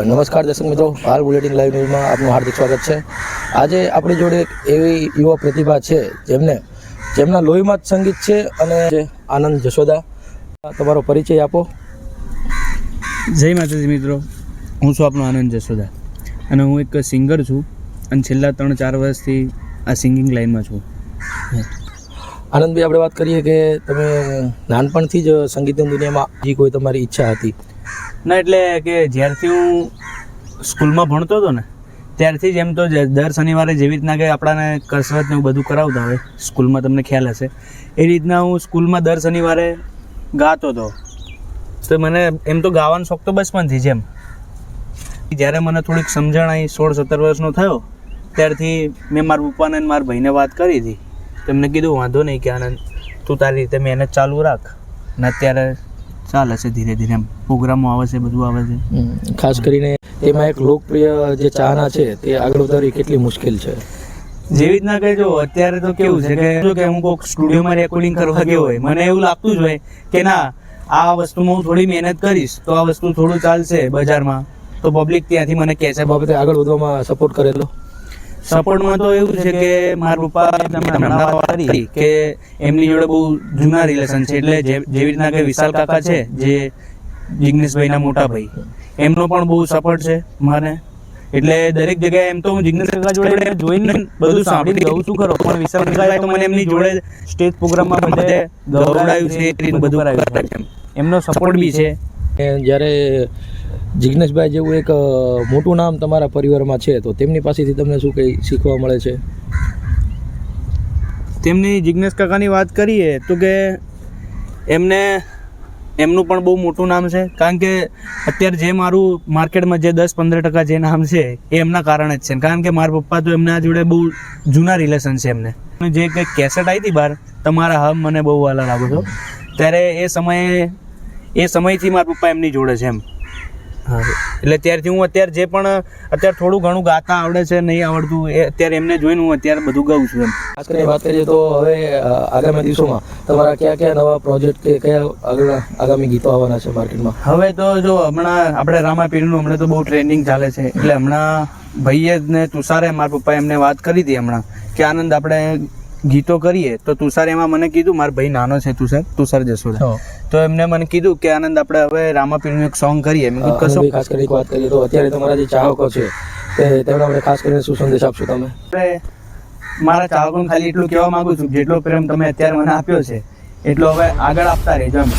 નમસ્કાર દર્શક મિત્રો, હાલ બુલેટિન લાઈવ ન્યૂઝમાં આપનું હાર્દિક સ્વાગત છે। આજે આપણી જોડે એવી યુવા પ્રતિભા છે જેમના લોહીમાં જ સંગીત છે અને આનંદ જશોદા, તમારો પરિચય આપો। જય માતાજી મિત્રો, હું છું આપનો આનંદ જશોદા અને હું એક સિંગર છું અને છેલ્લા 3-4 વર્ષથી આ સિંગિંગ લાઈનમાં છું। આનંદભાઈ, આપણે વાત કરીએ કે તમે નાનપણથી જ સંગીતની દુનિયામાં જે કોઈ તમારી ઈચ્છા હતી? ના, એટલે કે જ્યારથી હું સ્કૂલમાં ભણતો હતો ને ત્યારથી જ એમ તો દર શનિવારે જેવી રીતના કે આપણાને કસરત ને એવું બધું કરાવતા હોય સ્કૂલમાં, તમને ખ્યાલ હશે, એ રીતના હું સ્કૂલમાં દર શનિવારે ગાતો હતો। તો મને એમ તો ગાવાનો શોખ તો બચપનથી જ એમ। જ્યારે મને થોડીક સમજણ આવી 16-17 વર્ષનો થયો ત્યારથી મેં મારા પપ્પાને અને મારા ભાઈને વાત કરી હતી। તેમને કીધું વાંધો નહીં કે આનંદ, તું તારી રીતે મહેનત ચાલુ રાખ ને અત્યારે ચાલે છે ધીરે ધીરે, એમ પ્રોગ્રામો આવે છે, બધું આવે છે। ખાસ કરીને તેમાં એક લોકપ્રિય જે ચાહના છે તે આગળ વધારવી કેટલી મુશ્કેલ છે? જેવી રીતના કે જો અત્યારે તો કેવું છે કે હું કોઈક સ્ટુડિયોમાં રેકોર્ડિંગ કરવા ગયો હોય, મને એવું લાગતું જ હોય કે ના, આ વસ્તુમાં હું થોડી મહેનત કરીશ તો આ વસ્તુ થોડું ચાલશે બજારમાં, તો પબ્લિક ત્યાંથી મને કહે છે। બાબતે આગળ વધવામાં સપોર્ટ કરેલો? સપોર્ટમાં તો એવું છે કે મારા પપ્પા કે એમની જોડે બહુ જૂના રિલેશન છે, એટલે જેવી રીતના કે વિશાલ કાકા છે જે જિગ્નેશભાઈના મોટા ભાઈ, એમનો પણ બહુ સપોર્ટ છે મને। એટલે દરેક જગ્યાએ એમ તો હું જિગ્નેશ કાકા જોડે જોઈને બધું સાંભળી ગયું છું ખરો, પણ વિશાલ કાકાએ તો મને એમની જોડે સ્ટેજ પ્રોગ્રામમાં બધે ગવડાવ્યું છે, એ રીતે બધું કરાવ્યું છે, એમનો સપોર્ટ બી છે। જ્યારે જિગ્નેશભાઈ જેવું એક મોટું નામ તમારા પરિવારમાં છે તો તેમની પાસેથી તમને શું કંઈ શીખવા મળે છે? તેમની જિગ્નેશ કાકાની વાત કરીએ તો કે એમનું પણ બહુ મોટું નામ છે, કારણ કે અત્યારે જે મારું માર્કેટમાં જે 10-15% જે નામ છે એ એમના કારણે જ છે, કારણ કે મારા પપ્પા તો એમના જોડે બહુ જૂના રિલેશન છે એમને। જે કંઈક કેસેટ આવી હતી બહાર, તમારા હમ મને બહુ વાલા લાગો છો, ત્યારે એ સમયથી મારા પપ્પા એમની જોડે છે એમ। હા, એટલે ત્યારથી હું અત્યારે જે પણ અત્યારે થોડું ઘણું ગાતા આવડે છે, નહીં આવડતું, એ અત્યારે એમને જોઈને હું અત્યારે બધું ગાઉં છું એમ। ખાસ કરીને વાત કરીએ તો હવે આગામી દિવસોમાં તમારા કયા નવા પ્રોજેક્ટ કે કયા આગામી ગીતો આવવાના છે માર્કેટમાં? હવે તો જો હમણાં આપણે રામાપીરનું હમણાં તો બહુ ટ્રેન્ડિંગ ચાલે છે, એટલે હમણાં ભાઈએ ને તુષારે, મારા પપ્પાએ એમને વાત કરી હતી હમણાં કે આનંદ આપણે ગીતો કરીએ, તો તુષારે એમાં મને કીધું, મારો ભાઈ નાનો છે તુષાર જશોદા, તો એમને મને કીધું કે આનંદ આપણે હવે રામાપીરનું એક સોંગ કરીએ। મેં કીધું કશો। ખાસ કરીને વાત કરીએ તો અત્યારે તમારા જે ચાહકો છે તેમના માટે ખાસ કરીને શું સંદેશ આપશો તમે? મારા ચાહકોને ખાલી એટલું કહેવા માંગુ છું, જેટલો પ્રેમ તમે અત્યારે મને આપ્યો છે એટલો હવે આગળ આપતા રહેજો એમ।